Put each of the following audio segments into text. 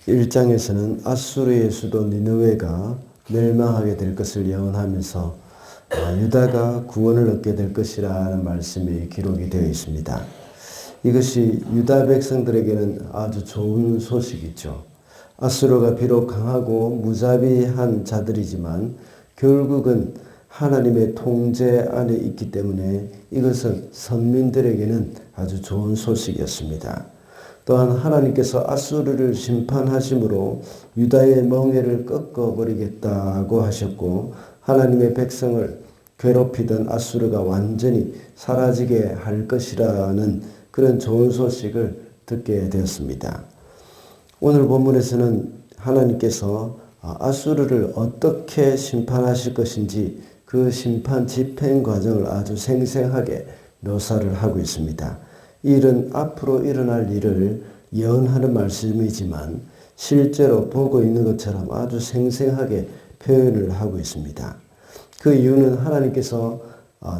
1장에서는 아수르의 수도 니느웨가 멸망하게 될 것을 예언하면서 유다가 구원을 얻게 될 것이라는 말씀이 기록이 되어 있습니다. 이것이 유다 백성들에게는 아주 좋은 소식이죠. 아수르가 비록 강하고 무자비한 자들이지만 결국은 하나님의 통제 안에 있기 때문에 이것은 선민들에게는 아주 좋은 소식이었습니다. 또한 하나님께서 아수르를 심판하심으로 유다의 멍에를 꺾어버리겠다고 하셨고 하나님의 백성을 괴롭히던 아수르가 완전히 사라지게 할 것이라는 그런 좋은 소식을 듣게 되었습니다. 오늘 본문에서는 하나님께서 아수르를 어떻게 심판하실 것인지 그 심판 집행 과정을 아주 생생하게 묘사를 하고 있습니다. 이 일은 앞으로 일어날 일을 예언하는 말씀이지만 실제로 보고 있는 것처럼 아주 생생하게 표현을 하고 있습니다. 그 이유는 하나님께서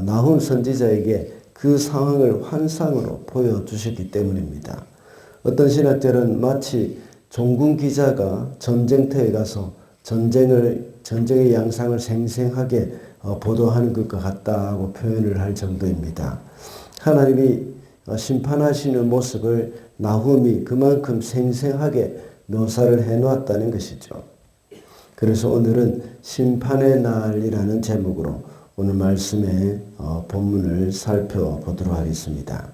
나훔 선지자에게 그 상황을 환상으로 보여주셨기 때문입니다. 어떤 신학자는 마치 종군 기자가 전쟁터에 가서 전쟁의 양상을 생생하게 보도하는 것과 같다고 표현을 할 정도입니다. 하나님이 심판하시는 모습을 나훔이 그만큼 생생하게 묘사를 해놓았다는 것이죠. 그래서 오늘은 심판의 날이라는 제목으로 오늘 말씀의 본문을 살펴보도록 하겠습니다.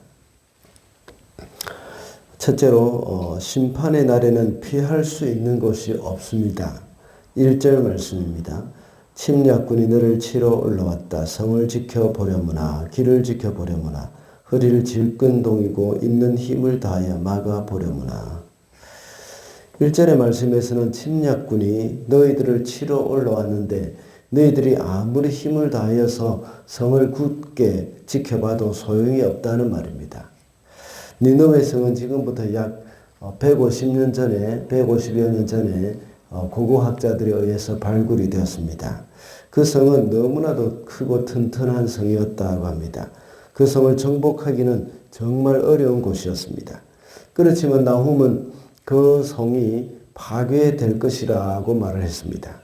첫째로 심판의 날에는 피할 수 있는 곳이 없습니다. 1절 말씀입니다. 침략군이 너를 치러 올라왔다. 성을 지켜보려무나 길을 지켜보려무나 허리를 질끈동이고 있는 힘을 다하여 막아보려무나. 1절의 말씀에서는 침략군이 너희들을 치러 올라왔는데 너희들이 아무리 힘을 다하여서 성을 굳게 지켜봐도 소용이 없다는 말입니다. 니느웨 성은 지금부터 약 150년 전에 150여 년 전에 고고학자들에 의해서 발굴이 되었습니다. 그 성은 너무나도 크고 튼튼한 성이었다고 합니다. 그 성을 정복하기는 정말 어려운 곳이었습니다. 그렇지만 나훔은 그 성이 파괴될 것이라고 말을 했습니다.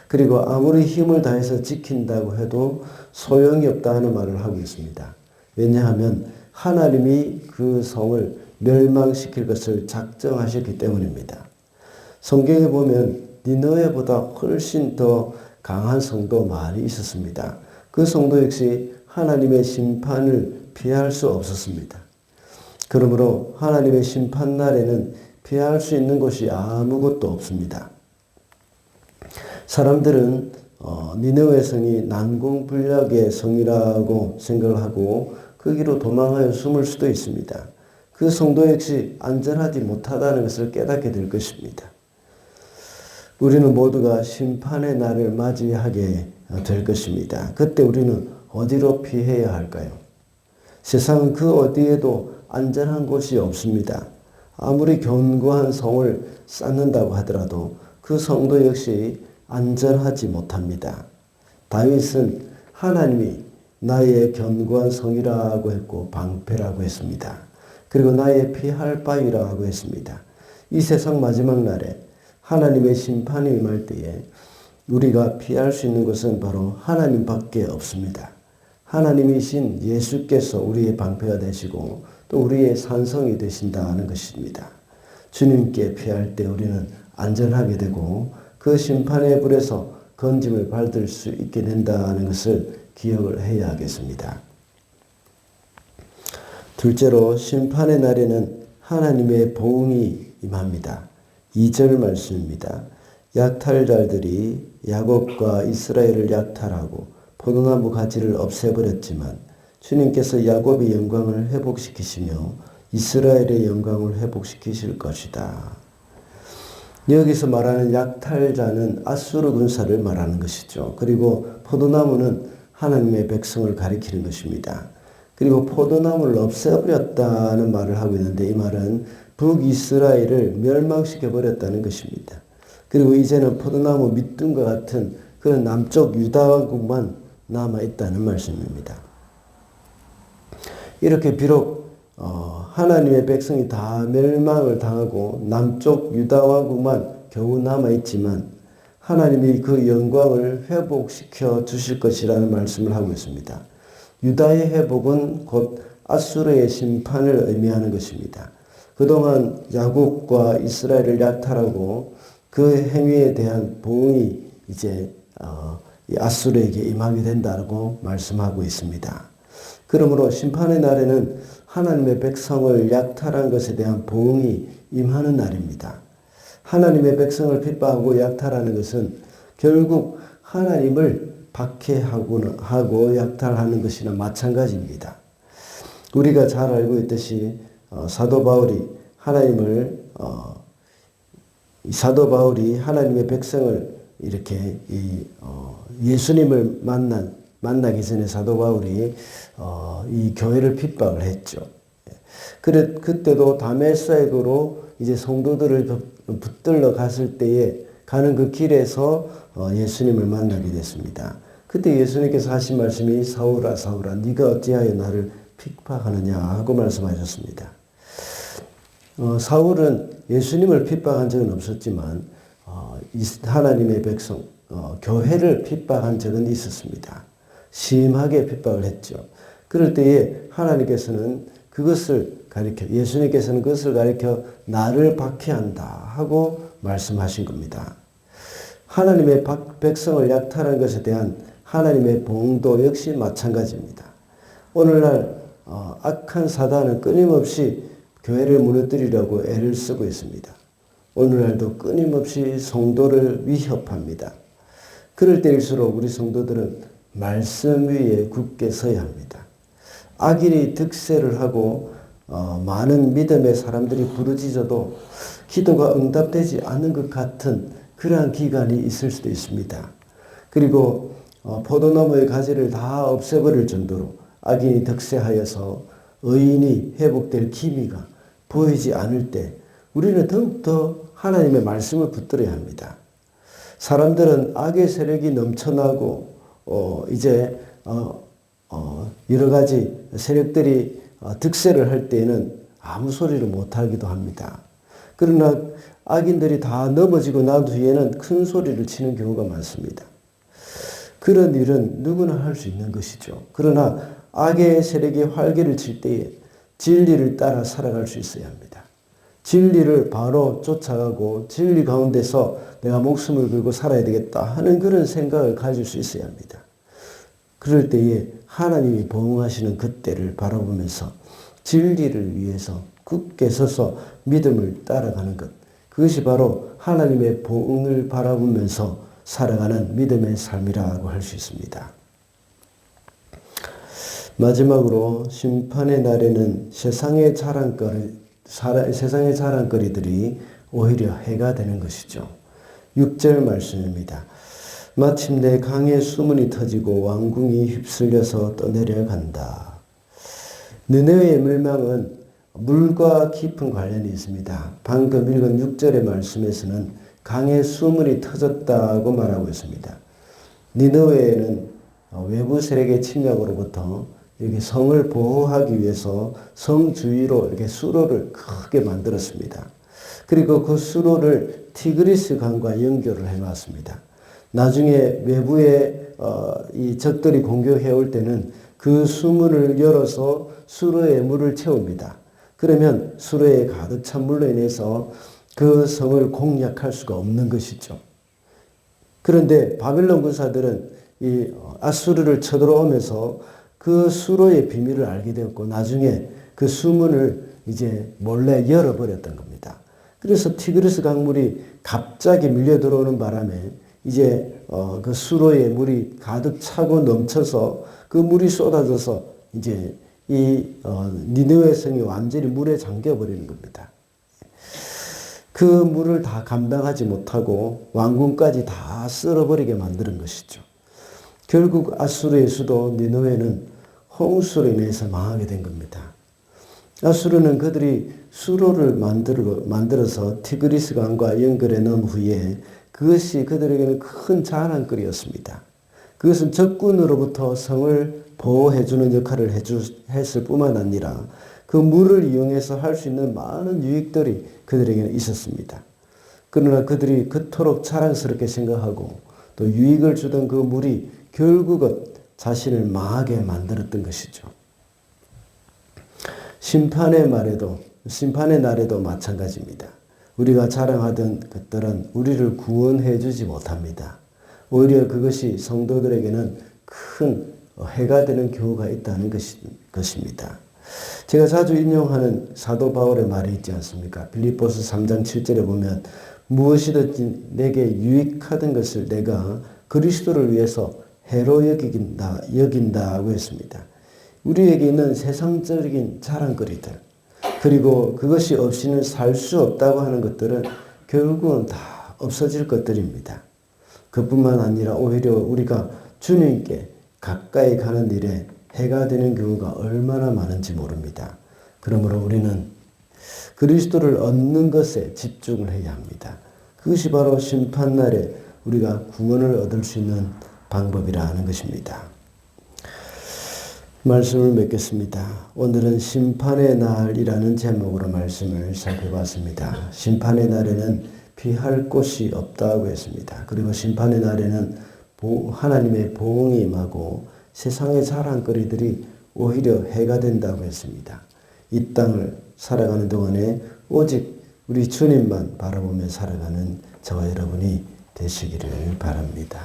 그리고 아무리 힘을 다해서 지킨다고 해도 소용이 없다는 말을 하고 있습니다. 왜냐하면 하나님이 그 성을 멸망시킬 것을 작정하셨기 때문입니다. 성경에 보면 니느웨보다 훨씬 더 강한 성도 많이 있었습니다. 그 성도 역시 하나님의 심판을 피할 수 없었습니다. 그러므로 하나님의 심판날에는 피할 수 있는 곳이 아무것도 없습니다. 사람들은 니느웨 성이 난공불락의 성이라고 생각을 하고 거기로 도망하여 숨을 수도 있습니다. 그 성도 역시 안전하지 못하다는 것을 깨닫게 될 것입니다. 우리는 모두가 심판의 날을 맞이하게 될 것입니다. 그때 우리는 어디로 피해야 할까요? 세상은 그 어디에도 안전한 곳이 없습니다. 아무리 견고한 성을 쌓는다고 하더라도 그 성도 역시 안전하지 못합니다. 다윗은 하나님이 나의 견고한 성이라고 했고 방패라고 했습니다. 그리고 나의 피할 바위라고 했습니다. 이 세상 마지막 날에 하나님의 심판이 임할 때에 우리가 피할 수 있는 것은 바로 하나님밖에 없습니다. 하나님이신 예수께서 우리의 방패가 되시고 또 우리의 산성이 되신다는 것입니다. 주님께 피할 때 우리는 안전하게 되고 그 심판의 불에서 건짐을 받을 수 있게 된다는 것을 기억을 해야 하겠습니다. 둘째로 심판의 날에는 하나님의 보응이 임합니다. 2절 말씀입니다. 약탈자들이 야곱과 이스라엘을 약탈하고 포도나무 가지를 없애버렸지만 주님께서 야곱의 영광을 회복시키시며 이스라엘의 영광을 회복시키실 것이다. 여기서 말하는 약탈자는 아수르 군사를 말하는 것이죠. 그리고 포도나무는 하나님의 백성을 가리키는 것입니다. 그리고 포도나무를 없애버렸다는 말을 하고 있는데 이 말은 북이스라엘을 멸망시켜버렸다는 것입니다. 그리고 이제는 포도나무 밑둥과 같은 그런 남쪽 유다왕국만 남아있다는 말씀입니다. 이렇게 비록 하나님의 백성이 다 멸망을 당하고 남쪽 유다 왕국만 겨우 남아있지만 하나님이 그 영광을 회복시켜 주실 것이라는 말씀을 하고 있습니다. 유다의 회복은 곧 아수르의 심판을 의미하는 것입니다. 그동안 야곱과 이스라엘을 약탈하고 그 행위에 대한 보응이 이제 아수르에게 임하게 된다고 말씀하고 있습니다. 그러므로 심판의 날에는 하나님의 백성을 약탈한 것에 대한 보응이 임하는 날입니다. 하나님의 백성을 핍박하고 약탈하는 것은 결국 하나님을 박해하고 약탈하는 것이나 마찬가지입니다. 우리가 잘 알고 있듯이 사도 바울이 하나님의 백성을 이렇게 예수님을 만나기 전에 사도 바울이 이 교회를 핍박을 했죠. 그때도 다메섹으로 이제 성도들을 붙들러 갔을 때에 가는 그 길에서 예수님을 만나게 됐습니다. 그때 예수님께서 하신 말씀이 사울아 사울아 네가 어찌하여 나를 핍박하느냐 하고 말씀하셨습니다. 사울은 예수님을 핍박한 적은 없었지만 하나님의 백성 교회를 핍박한 적은 있었습니다. 심하게 핍박을 했죠. 그럴 때에 하나님께서는 예수님께서는 그것을 가리켜 나를 박해한다 하고 말씀하신 겁니다. 하나님의 백성을 약탈한 것에 대한 하나님의 보응도 역시 마찬가지입니다. 오늘날 악한 사단은 끊임없이 교회를 무너뜨리려고 애를 쓰고 있습니다. 오늘날도 끊임없이 성도를 위협합니다. 그럴 때일수록 우리 성도들은 말씀 위에 굳게 서야 합니다. 악인이 득세를 하고 많은 믿음의 사람들이 부르짖어도 기도가 응답되지 않는 것 같은 그러한 기간이 있을 수도 있습니다. 그리고 포도나무의 가지를 다 없애버릴 정도로 악인이 득세하여서 의인이 회복될 기미가 보이지 않을 때 우리는 더욱더 하나님의 말씀을 붙들어야 합니다. 사람들은 악의 세력이 넘쳐나고 여러 가지 세력들이 득세를 할 때에는 아무 소리를 못하기도 합니다. 그러나 악인들이 다 넘어지고 난 뒤에는 큰 소리를 치는 경우가 많습니다. 그런 일은 누구나 할 수 있는 것이죠. 그러나 악의 세력이 활개를 칠 때에 진리를 따라 살아갈 수 있어야 합니다. 진리를 바로 쫓아가고 진리 가운데서 내가 목숨을 걸고 살아야 되겠다 하는 그런 생각을 가질 수 있어야 합니다. 그럴 때에 하나님이 보응하시는 그때를 바라보면서 진리를 위해서 굳게 서서 믿음을 따라가는 것, 그것이 바로 하나님의 보응을 바라보면서 살아가는 믿음의 삶이라고 할 수 있습니다. 마지막으로 심판의 날에는 세상의 자랑거리들이 오히려 해가 되는 것이죠. 6절 말씀입니다. 마침내 강의 수문이 터지고 왕궁이 휩쓸려서 떠내려간다. 느네웨의 멸망은 물과 깊은 관련이 있습니다. 방금 읽은 6절의 말씀에서는 강의 수문이 터졌다고 말하고 있습니다. 니느웨는 외부 세력의 침략으로부터 이렇게 성을 보호하기 위해서 성 주위로 이렇게 수로를 크게 만들었습니다. 그리고 그 수로를 티그리스 강과 연결을 해놨습니다. 나중에 외부에 이 적들이 공격해 올 때는 그 수문을 열어서 수로에 물을 채웁니다. 그러면 수로에 가득 찬 물로 인해서 그 성을 공략할 수가 없는 것이죠. 그런데 바벨론 군사들은 이 아수르를 쳐들어오면서 그 수로의 비밀을 알게 되었고 나중에 그 수문을 이제 몰래 열어버렸던 겁니다. 그래서 티그리스 강물이 갑자기 밀려 들어오는 바람에 이제 그 수로에 물이 가득 차고 넘쳐서 그 물이 쏟아져서 이제 이 니느웨 성이 완전히 물에 잠겨 버리는 겁니다. 그 물을 다 감당하지 못하고 왕궁까지 다 쓸어버리게 만드는 것이죠. 결국 아수르의 수도 니느웨는 홍수로 인해서 망하게 된 겁니다. 아수르는 그들이 수로를 만들어서 티그리스 강과 연결해 놓은 후에 그것이 그들에게는 큰 자랑거리였습니다. 그것은 적군으로부터 성을 보호해주는 역할을 했을 뿐만 아니라 그 물을 이용해서 할 수 있는 많은 유익들이 그들에게는 있었습니다. 그러나 그들이 그토록 자랑스럽게 생각하고 또 유익을 주던 그 물이 결국은 자신을 망하게 만들었던 것이죠. 심판의 날에도 마찬가지입니다. 우리가 자랑하던 것들은 우리를 구원해 주지 못합니다. 오히려 그것이 성도들에게는 큰 해가 되는 경우가 있다는 것입니다. 제가 자주 인용하는 사도 바울의 말이 있지 않습니까? 빌립보서 3장 7절에 보면 무엇이든지 내게 유익하던 것을 내가 그리스도를 위해서 해로 여긴다고 했습니다. 우리에게 있는 세상적인 자랑거리들, 그리고 그것이 없이는 살 수 없다고 하는 것들은 결국은 다 없어질 것들입니다. 그뿐만 아니라 오히려 우리가 주님께 가까이 가는 일에 해가 되는 경우가 얼마나 많은지 모릅니다. 그러므로 우리는 그리스도를 얻는 것에 집중을 해야 합니다. 그것이 바로 심판날에 우리가 구원을 얻을 수 있는 방법이라는 것입니다. 말씀을 맺겠습니다. 오늘은 심판의 날이라는 제목으로 말씀을 살펴봤습니다. 심판의 날에는 피할 곳이 없다고 했습니다. 그리고 심판의 날에는 하나님의 보응이 임하고 세상의 자랑거리들이 오히려 해가 된다고 했습니다. 이 땅을 살아가는 동안에 오직 우리 주님만 바라보며 살아가는 저와 여러분이 되시기를 바랍니다.